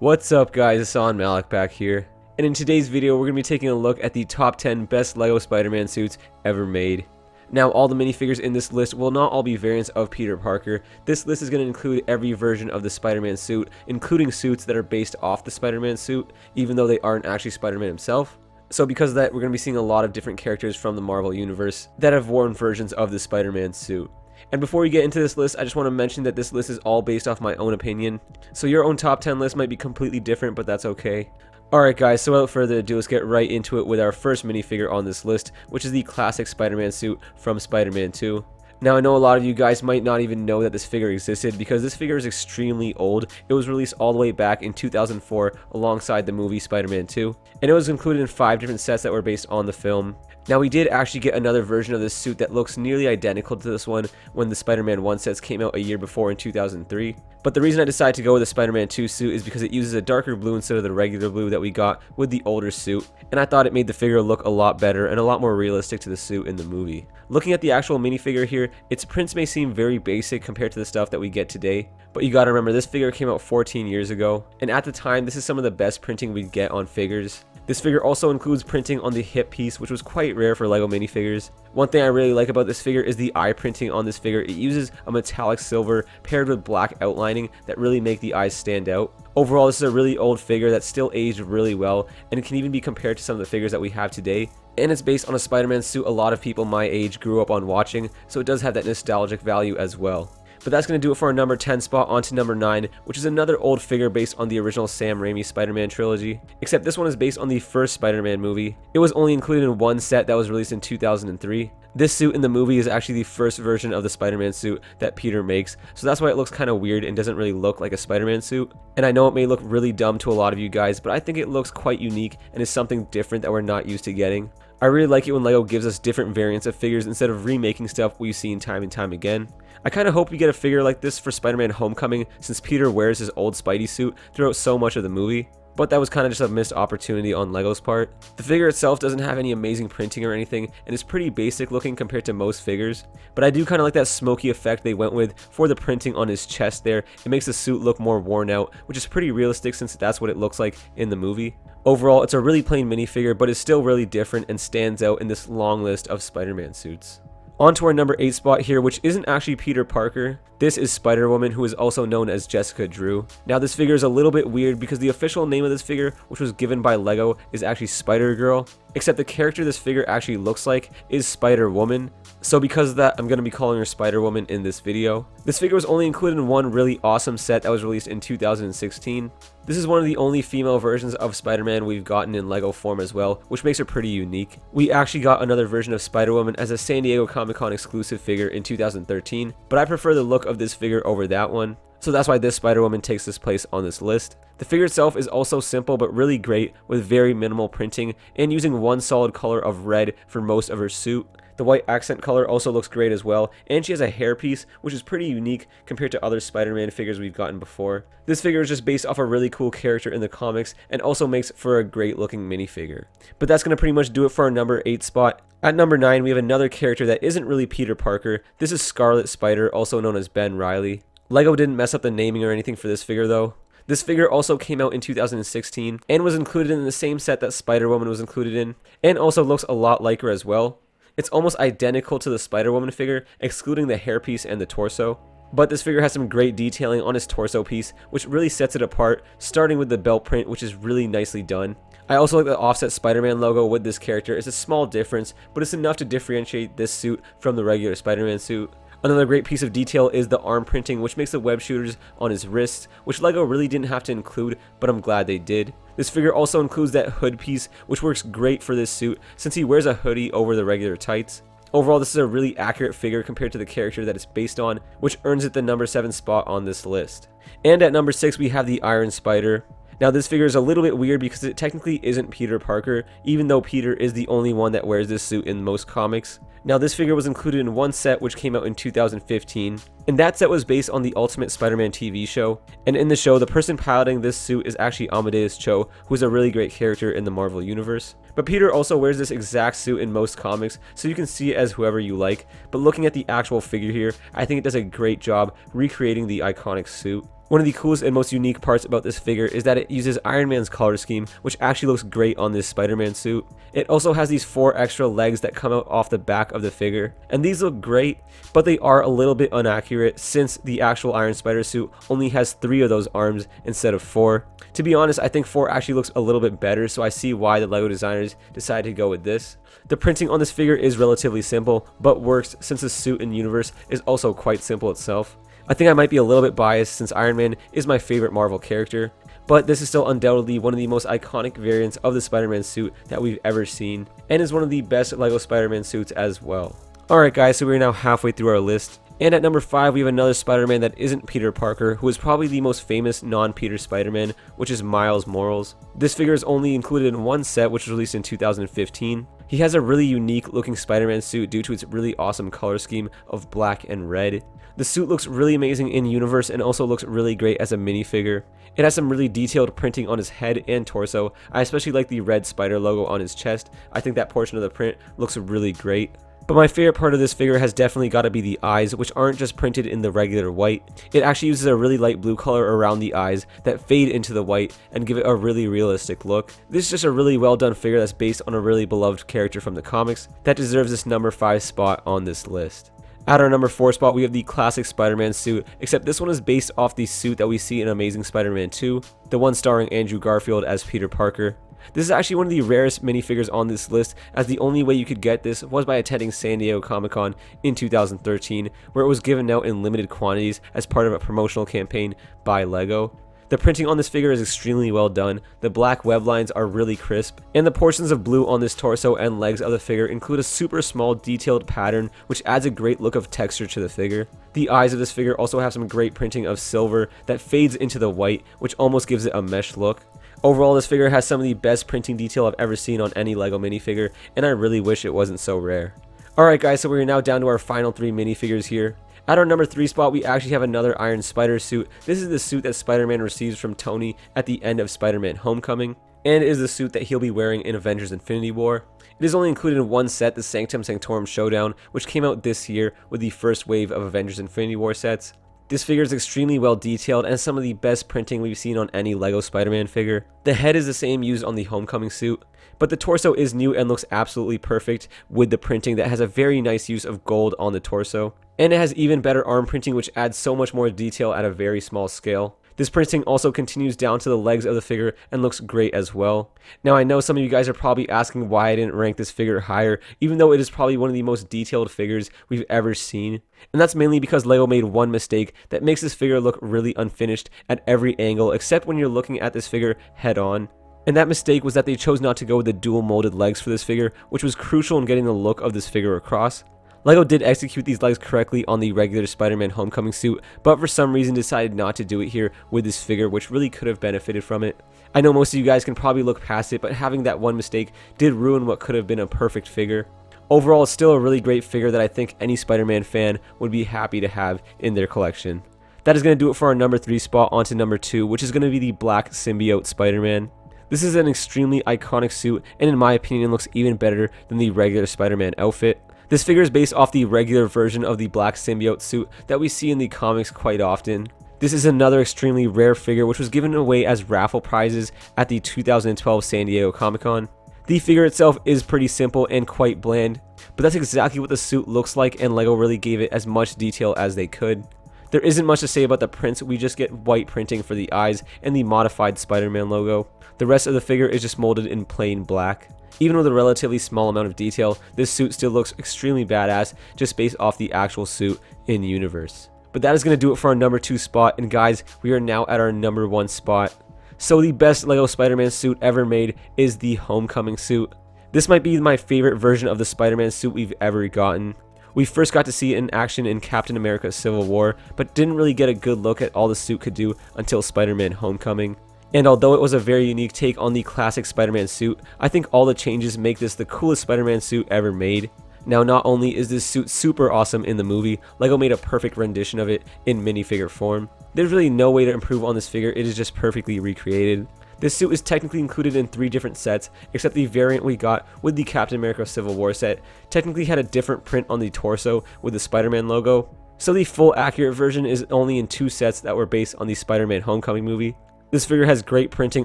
What's up guys, it's on Malik back here, and in today's video we're going to be taking a look at the top 10 best Lego Spider-Man suits ever made. Now all the minifigures in this list will not all be variants of Peter Parker. This list is going to include every version of the Spider-Man suit, including suits that are based off the Spider-Man suit, even though they aren't actually Spider-Man himself. So because of that, we're going to be seeing a lot of different characters from the Marvel Universe that have worn versions of the Spider-Man suit. And before we get into this list, I just want to mention that this list is all based off my own opinion. So your own top 10 list might be completely different, but that's okay. Alright guys, so without further ado, let's get right into it with our first minifigure on this list, which is the classic Spider-Man suit from Spider-Man 2. Now I know a lot of you guys might not even know that this figure existed because this figure is extremely old. It was released all the way back in 2004 alongside the movie Spider-Man 2, and it was included in 5 different sets that were based on the film. Now we did actually get another version of this suit that looks nearly identical to this one when the Spider-Man 1 sets came out a year before in 2003. But the reason I decided to go with the Spider-Man 2 suit is because it uses a darker blue instead of the regular blue that we got with the older suit, and I thought it made the figure look a lot better and a lot more realistic to the suit in the movie. Looking at the actual minifigure here, its prints may seem very basic compared to the stuff that we get today, but you gotta remember this figure came out 14 years ago, and at the time this is some of the best printing we'd get on figures. This figure also includes printing on the hip piece, which was quite rare for Lego minifigures. One thing I really like about this figure is the eye printing on this figure. It uses a metallic silver paired with black outlining that really make the eyes stand out. Overall, this is a really old figure that's still aged really well, and it can even be compared to some of the figures that we have today. And it's based on a Spider-Man suit a lot of people my age grew up on watching, so it does have that nostalgic value as well. But that's going to do it for our number 10 spot. On to number 9, which is another old figure based on the original Sam Raimi Spider-Man trilogy, except this one is based on the first Spider-Man movie. It was only included in one set that was released in 2003. This suit in the movie is actually the first version of the Spider-Man suit that Peter makes, so that's why it looks kind of weird and doesn't really look like a Spider-Man suit. And I know it may look really dumb to a lot of you guys, but I think it looks quite unique and is something different that we're not used to getting. I really like it when Lego gives us different variants of figures instead of remaking stuff we've seen time and time again. I kind of hope we get a figure like this for Spider-Man Homecoming, since Peter wears his old Spidey suit throughout so much of the movie. But that was kind of just a missed opportunity on Lego's part. The figure itself doesn't have any amazing printing or anything, and is pretty basic looking compared to most figures. But I do kind of like that smoky effect they went with for the printing on his chest there. It makes the suit look more worn out, which is pretty realistic since that's what it looks like in the movie. Overall, it's a really plain minifigure, but is still really different and stands out in this long list of Spider-Man suits. On to our number 8 spot here, which isn't actually Peter Parker. This is Spider-Woman, who is also known as Jessica Drew. Now this figure is a little bit weird because the official name of this figure, which was given by Lego, is actually Spider-Girl, except the character this figure actually looks like is Spider-Woman. So because of that, I'm going to be calling her Spider-Woman in this video. This figure was only included in one really awesome set that was released in 2016. This is one of the only female versions of Spider-Man we've gotten in Lego form as well, which makes her pretty unique. We actually got another version of Spider-Woman as a San Diego Comic-Con exclusive figure in 2013, but I prefer the look of this figure over that one. So that's why this Spider-Woman takes this place on this list. The figure itself is also simple but really great with very minimal printing and using one solid color of red for most of her suit. The white accent color also looks great as well, and she has a hairpiece, which is pretty unique compared to other Spider-Man figures we've gotten before. This figure is just based off a really cool character in the comics and also makes for a great looking minifigure. But that's going to pretty much do it for our number 8 spot. At number 9, we have another character that isn't really Peter Parker. This is Scarlet Spider, also known as Ben Reilly. Lego didn't mess up the naming or anything for this figure though. This figure also came out in 2016 and was included in the same set that Spider-Woman was included in, and also looks a lot like her as well. It's almost identical to the Spider-Woman figure, excluding the hairpiece and the torso. But this figure has some great detailing on his torso piece, which really sets it apart, starting with the belt print, which is really nicely done. I also like the offset Spider-Man logo with this character. It's a small difference, but it's enough to differentiate this suit from the regular Spider-Man suit. Another great piece of detail is the arm printing, which makes the web shooters on his wrists, which Lego really didn't have to include, but I'm glad they did. This figure also includes that hood piece, which works great for this suit since he wears a hoodie over the regular tights. Overall, this is a really accurate figure compared to the character that it's based on, which earns it the number 7 spot on this list. And at number 6, we have the Iron Spider. Now this figure is a little bit weird because it technically isn't Peter Parker, even though Peter is the only one that wears this suit in most comics. Now this figure was included in one set which came out in 2015, and that set was based on the Ultimate Spider-Man TV show, and in the show the person piloting this suit is actually Amadeus Cho, who is a really great character in the Marvel Universe. But Peter also wears this exact suit in most comics, so you can see it as whoever you like, but looking at the actual figure here, I think it does a great job recreating the iconic suit. One of the coolest and most unique parts about this figure is that it uses Iron Man's color scheme, which actually looks great on this Spider-Man suit. It also has these 4 extra legs that come out off the back of the figure, and these look great, but they are a little bit inaccurate since the actual Iron Spider suit only has 3 of those arms instead of 4. To be honest, I think 4 actually looks a little bit better, so I see why the LEGO designers decided to go with this. The printing on this figure is relatively simple, but works since the suit in universe is also quite simple itself. I think I might be a little bit biased since Iron Man is my favorite Marvel character, but this is still undoubtedly one of the most iconic variants of the Spider-Man suit that we've ever seen, and is one of the best LEGO Spider-Man suits as well. Alright guys, so we're now halfway through our list, and at number 5 we have another Spider-Man that isn't Peter Parker, who is probably the most famous non-Peter Spider-Man, which is Miles Morales. This figure is only included in one set, which was released in 2015. He has a really unique looking Spider-Man suit due to its really awesome color scheme of black and red. The suit looks really amazing in universe and also looks really great as a minifigure. It has some really detailed printing on his head and torso. I especially like the red spider logo on his chest. I think that portion of the print looks really great. But my favorite part of this figure has definitely got to be the eyes, which aren't just printed in the regular white. It actually uses a really light blue color around the eyes that fade into the white and give it a really realistic look. This is just a really well done figure that's based on a really beloved character from the comics that deserves this number 5 spot on this list. At our number 4 spot, we have the classic Spider-Man suit, except this one is based off the suit that we see in Amazing Spider-Man 2, the one starring Andrew Garfield as Peter Parker. This is actually one of the rarest minifigures on this list, as the only way you could get this was by attending San Diego Comic-Con in 2013, where it was given out in limited quantities as part of a promotional campaign by LEGO. The printing on this figure is extremely well done, the black web lines are really crisp, and the portions of blue on this torso and legs of the figure include a super small detailed pattern which adds a great look of texture to the figure. The eyes of this figure also have some great printing of silver that fades into the white, which almost gives it a mesh look. Overall, this figure has some of the best printing detail I've ever seen on any LEGO minifigure, and I really wish it wasn't so rare. Alright guys, so we're now down to our final 3 minifigures here. At our number 3 spot, we actually have another Iron Spider suit. This is the suit that Spider-Man receives from Tony at the end of Spider-Man Homecoming, and is the suit that he'll be wearing in Avengers Infinity War. It is only included in one set, the Sanctum Sanctorum Showdown, which came out this year with the first wave of Avengers Infinity War sets. This figure is extremely well detailed and some of the best printing we've seen on any LEGO Spider-Man figure. The head is the same used on the Homecoming suit, but the torso is new and looks absolutely perfect with the printing that has a very nice use of gold on the torso. And it has even better arm printing, which adds so much more detail at a very small scale. This printing also continues down to the legs of the figure and looks great as well. Now I know some of you guys are probably asking why I didn't rank this figure higher, even though it is probably one of the most detailed figures we've ever seen. And that's mainly because LEGO made one mistake that makes this figure look really unfinished at every angle, except when you're looking at this figure head on. And that mistake was that they chose not to go with the dual molded legs for this figure, which was crucial in getting the look of this figure across. LEGO did execute these legs correctly on the regular Spider-Man Homecoming suit, but for some reason decided not to do it here with this figure, which really could have benefited from it. I know most of you guys can probably look past it, but having that one mistake did ruin what could have been a perfect figure. Overall, it's still a really great figure that I think any Spider-Man fan would be happy to have in their collection. That is going to do it for our number 3 spot. On to number 2, which is going to be the Black Symbiote Spider-Man. This is an extremely iconic suit, and in my opinion looks even better than the regular Spider-Man outfit. This figure is based off the regular version of the Black Symbiote suit that we see in the comics quite often. This is another extremely rare figure which was given away as raffle prizes at the 2012 San Diego Comic-Con. The figure itself is pretty simple and quite bland, but that's exactly what the suit looks like, and LEGO really gave it as much detail as they could. There isn't much to say about the prints, we just get white printing for the eyes and the modified Spider-Man logo. The rest of the figure is just molded in plain black. Even with a relatively small amount of detail, this suit still looks extremely badass just based off the actual suit in universe. But that is going to do it for our number 2 spot, and guys, we are now at our number 1 spot. So the best LEGO Spider-Man suit ever made is the Homecoming suit. This might be my favorite version of the Spider-Man suit we've ever gotten. We first got to see it in action in Captain America Civil War, but didn't really get a good look at all the suit could do until Spider-Man Homecoming. And although it was a very unique take on the classic Spider-Man suit, I think all the changes make this the coolest Spider-Man suit ever made. Now, not only is this suit super awesome in the movie, LEGO made a perfect rendition of it in minifigure form. There's really no way to improve on this figure, it is just perfectly recreated. This suit is technically included in 3 different sets, except the variant we got with the Captain America Civil War set technically had a different print on the torso with the Spider-Man logo. So the full accurate version is only in 2 sets that were based on the Spider-Man Homecoming movie. This figure has great printing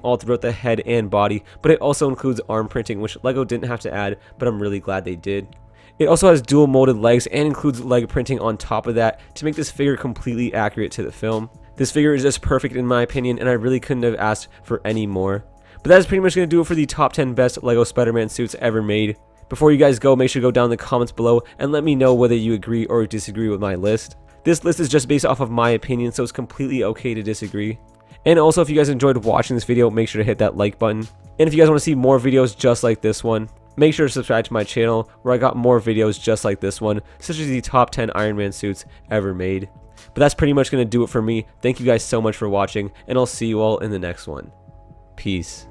all throughout the head and body, but it also includes arm printing, which Lego didn't have to add, but I'm really glad they did. It also has dual molded legs and includes leg printing on top of that to make this figure completely accurate to the film. This figure is just perfect in my opinion, and I really couldn't have asked for any more. But that is pretty much going to do it for the top 10 best Lego Spider-Man suits ever made. Before you guys go, make sure to go down in the comments below and let me know whether you agree or disagree with my list. This list is just based off of my opinion, so it's completely okay to disagree. And also, if you guys enjoyed watching this video, make sure to hit that like button. And if you guys want to see more videos just like this one, make sure to subscribe to my channel where I got more videos just like this one, such as the top 10 Iron Man suits ever made. But that's pretty much going to do it for me. Thank you guys so much for watching, and I'll see you all in the next one. Peace.